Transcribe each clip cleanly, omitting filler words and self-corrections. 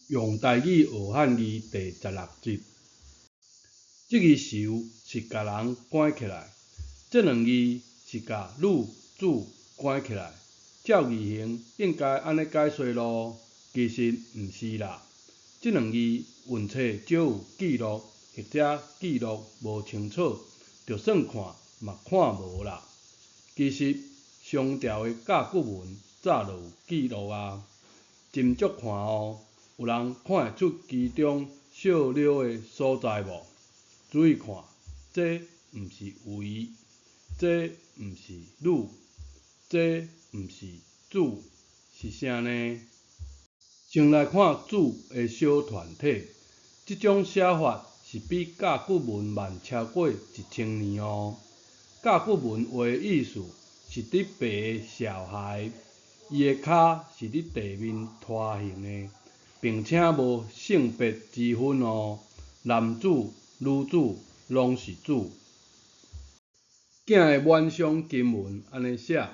用台语学汉字第16集。这字仇是甲人关起来，这两字是甲女主关起来。照字形应该安尼解说咯，其实毋是啦。这两字运册少有记录，或者记录无清楚，就算看嘛看无啦。其实商朝的甲骨文早就有记录啊。斟酌看哦，有人看会出其中少了的所在无？注意看，这毋是为，这毋是女，这毋是主，是啥呢？先来看主的小团体，这种写法是比甲骨文慢超过1000年哦。甲骨文话的意思是伫爬的小孩，伊的骹是伫地面拖行的，并且无性别之分哦，男主、女主拢是主。囝的满相经文安尼写，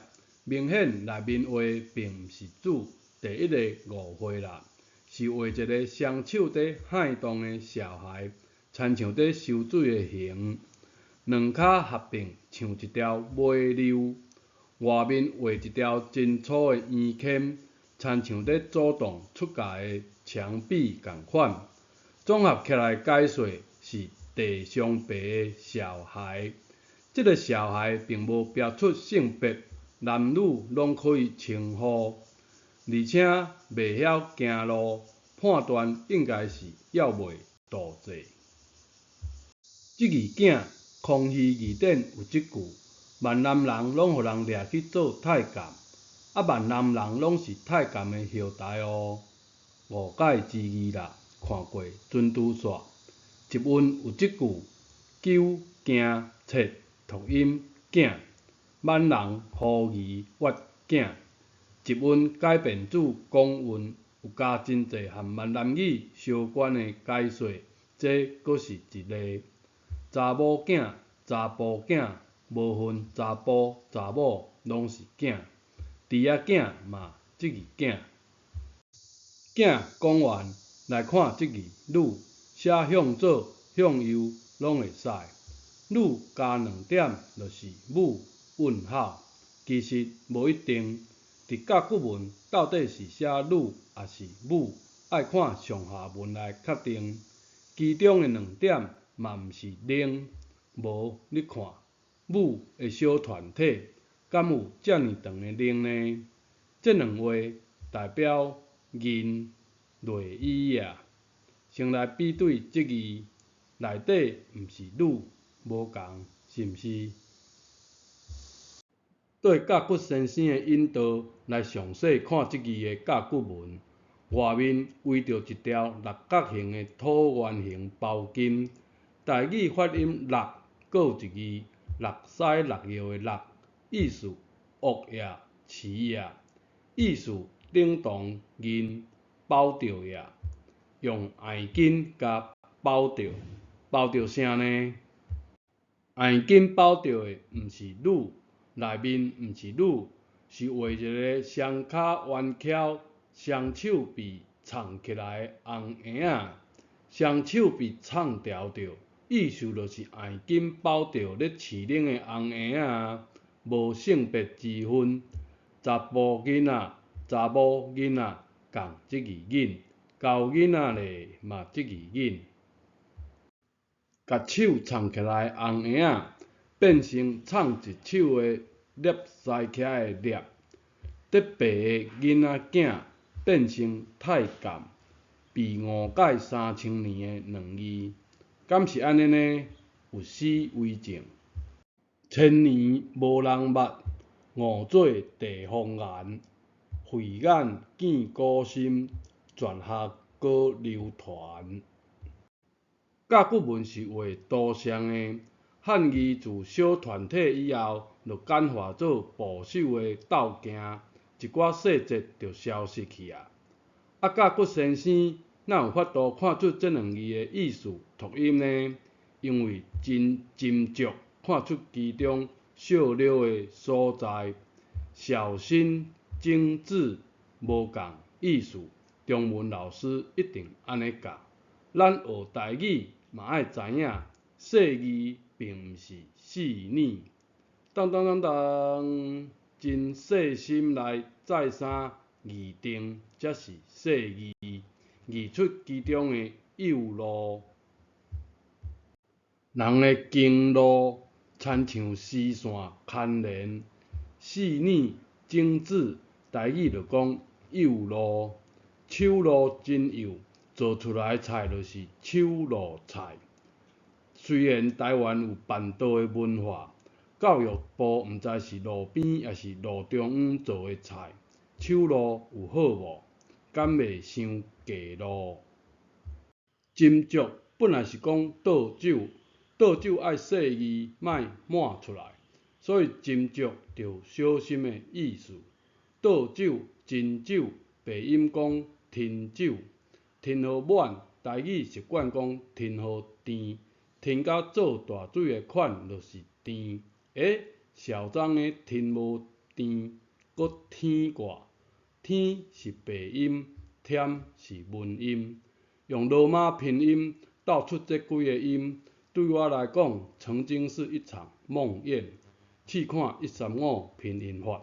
明显内面画并毋是主第一个误会啦，是画一个双手伫撼动的小孩，亲像伫收水的形，两骹合并像一条尾溜，外面画一条真粗的圆钳，亲像伫主动出界的墙壁共款。综合起来解说是地上爬的小孩。这个小孩并无标出性别，男女拢可以称呼，而且袂晓行路，判断应该是要袂渡济。这字囝，康熙字典有一句，閩南人拢互人掠去做太监，闽南人拢是太监的后代哦。误解之意啦，看过准拄煞。一韵有一句，求惊切读音囝，闽人好字挖囝。一韵改变主讲韵，有加真侪和闽南语相关的解说，这阁是一例。查某囝、查甫囝，无分查甫、查某，拢是囝。猪仔囝嘛，这字囝。囝讲完，来看这字女，写向左、向右拢会使。女加2点就是母问号，其实无一定。伫甲骨文到底是写女还是母，爱看上下文来确定。其中的2点嘛毋是零，无你看母的小团体，敢有遮尔长的零呢？这两画代表银、内衣啊。先来比对这字，内底毋是女，无共，是毋是？对甲骨先生的引导来详细看这字的甲骨文，外面围着一条六角形的椭圆形包金，台语发音六，阁有一字六屎六尿的六，意思恶业、持业，意思等同银包着业，用钳金甲包着，包着啥呢？钳金包着的毋是女，内面毋是女，是画一个双骹弯翘、双手被藏起来的红婴仔，双手被藏牢着，意思就是钳金包着咧饲奶的红婴仔，无性别之分，查甫囡仔、查某囡仔共这字囡，查某囡仔咧嘛这字囡。甲手藏起来的红婴仔，变成藏一手的捏塞起来的捏，得爬的囡仔囝变成太监，被误解3000年的两字，敢是安尼呢？有诗为证：千年无人捌，误做地方言。慧眼见古心，泉下高流传。甲骨文是画图像的，汉字自小团体以后，就简化做部首的斗行，一寡细节就消失去啊。甲骨先生哪有法度看出这两字的意思读音呢？因为真斟酌看出其中少了的所在，小心精致，无共意思。中文老师一定安尼教。咱学台语嘛爱知影，细字并毋是细腻。当当当当，真细心来再三议定，才是细字，议出其中的有路。人的经路亲像丝线牵连，细腻精致。台语就讲幼路，手路真幼，做出来的菜就是手路菜。虽然台湾有办桌的文化，教育部毋知是路边还是路中央做的菜，手路有好无？敢袂伤价路？斟酌本来是讲倒酒，倒酒爱细字，莫满出来，所以斟酌着小心的意思。倒酒、斟酒，白音讲添酒，添好满，台语习惯讲添好甜，添甲做大水的款就是甜。嚣张的添无甜，搁添挂，添是白音，添是文音。用罗马拼音倒出这几个音，对我来讲，曾经是一场梦魇。试看135拼音法，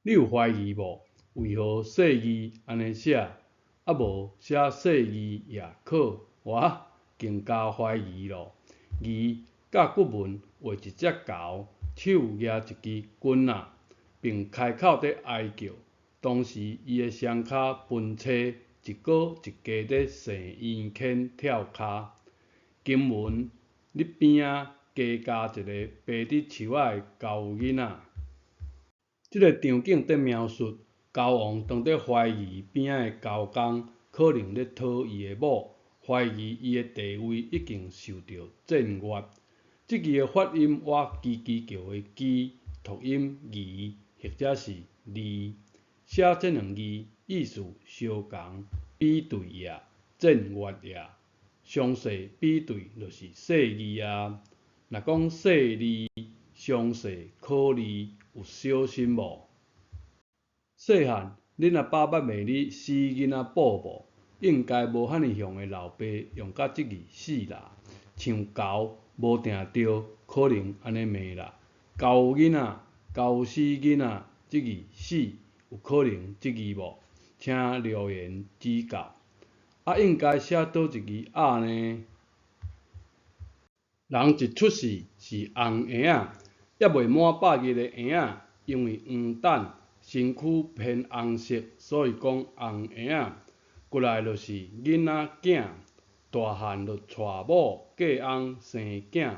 你有怀疑无？为何细字安尼写，啊无写细字也可？我更加怀疑咯。字甲骨文画一只猴，手举一支棍仔，并开口在哀叫。当时伊的双骹分叉。一哥一家在生圆圈跳骹，经文你边仔加加一个爬伫树仔的猴囡仔。这个场景在描述猴王当在怀疑边仔的猴公可能咧讨伊的某，怀疑伊的地位已经受到僭越。这字的发音我叽叽叫的叽，读音字或者是字，写这两字意思相同。比对也，正月也，详细比对就是细字啊。若讲细字，详细考字有小心无？细汉恁阿爸捌骂你死囡仔宝无？应该无遐尼凶的老爸用甲这字死啦。像猴无定着，可能安尼骂啦。猴囡仔、猴死囡仔，这字死有可能这字无？请留言指教。应该写倒一字啊呢？人一出世是红婴仔，还未满8个月的婴仔，因为黄疸，身躯偏红色，所以讲红婴仔。过来就是囡仔囝，大汉就娶某嫁翁生囝，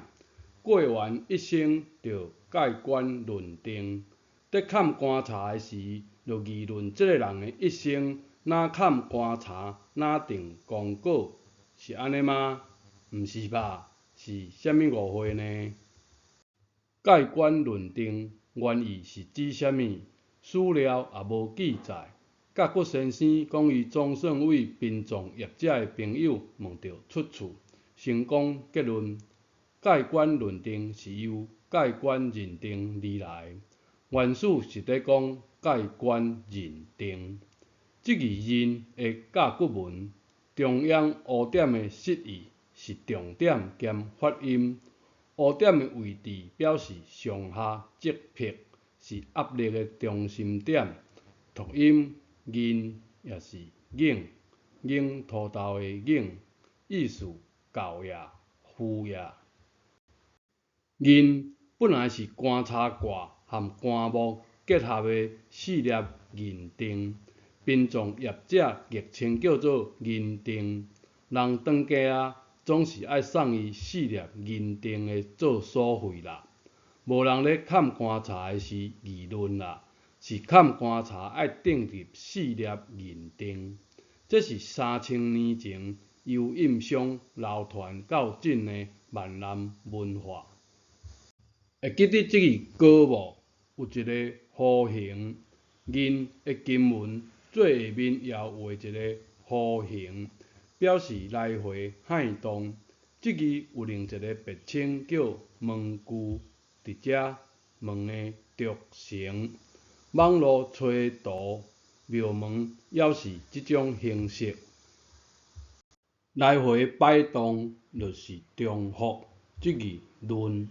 过完一生就盖棺论定。在看观察的时，就议论这个人的一生。哪看观察，哪定功果，是安尼吗？毋是吧？是虾米误会呢？盖棺论定原意是指虾米？史料也无记载。甲骨先生讲伊总算为殡葬业者的朋友问到出处，成功结论：盖棺论定是由盖棺认定而来。原始是在讲盖棺认定。这字认的甲骨文，中央乌点的释义是重点兼发音。乌点的位置表示上下接撇，是压力的中心点。读音认也是硬，硬土豆的硬，意思教也、父也。认本来是观察卦和棺木结合的四粒认定。殡葬业者亦称叫做认定，人当家总是爱送伊四粒认定的做所费啦。无人咧看观察的时议论啦，是看观察爱订入四粒认定。这是3000年前由印商流传到今的闽南文化。会记得这个歌无？有一个弧形，认的金文。最下面也画一个弧形，表示来回撼动。这字有另一个别称叫问句，伫遮问的读成。网络找图，庙门也是即种形式。来回摆动就是中伏即字论。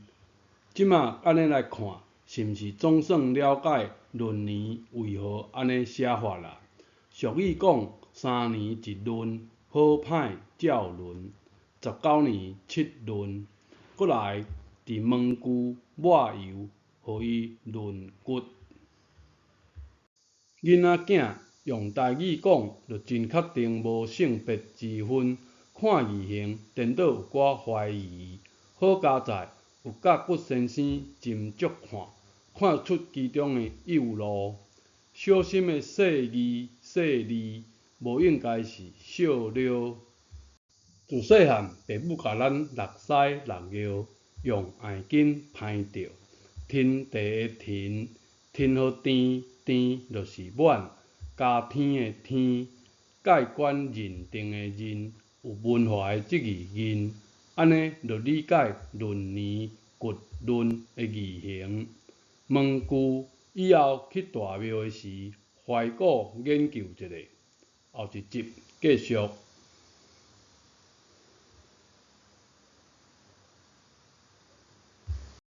即马安尼来看，是毋是总算了解闰年为何安尼写法啦？俗语讲，3年一闰，好歹照轮，19年7闰。过来伫门句抹油，互伊润骨。囡仔囝用台语讲，就真确定无性别之分。看字形，颠倒有寡怀疑。好佳在有甲骨先生斟酌看，看出其中的幼路。小心的细字细字，无应该是小了。自细汉，爸母甲咱六屎六尿，用艾巾拍着。天地的天，天好天，天就是满，加天的天，盖棺认定的认，有文化的即字认，安尼就理解闰年骨闰的字形。问句以后去大庙的时，怀古研究一下。后一集继续。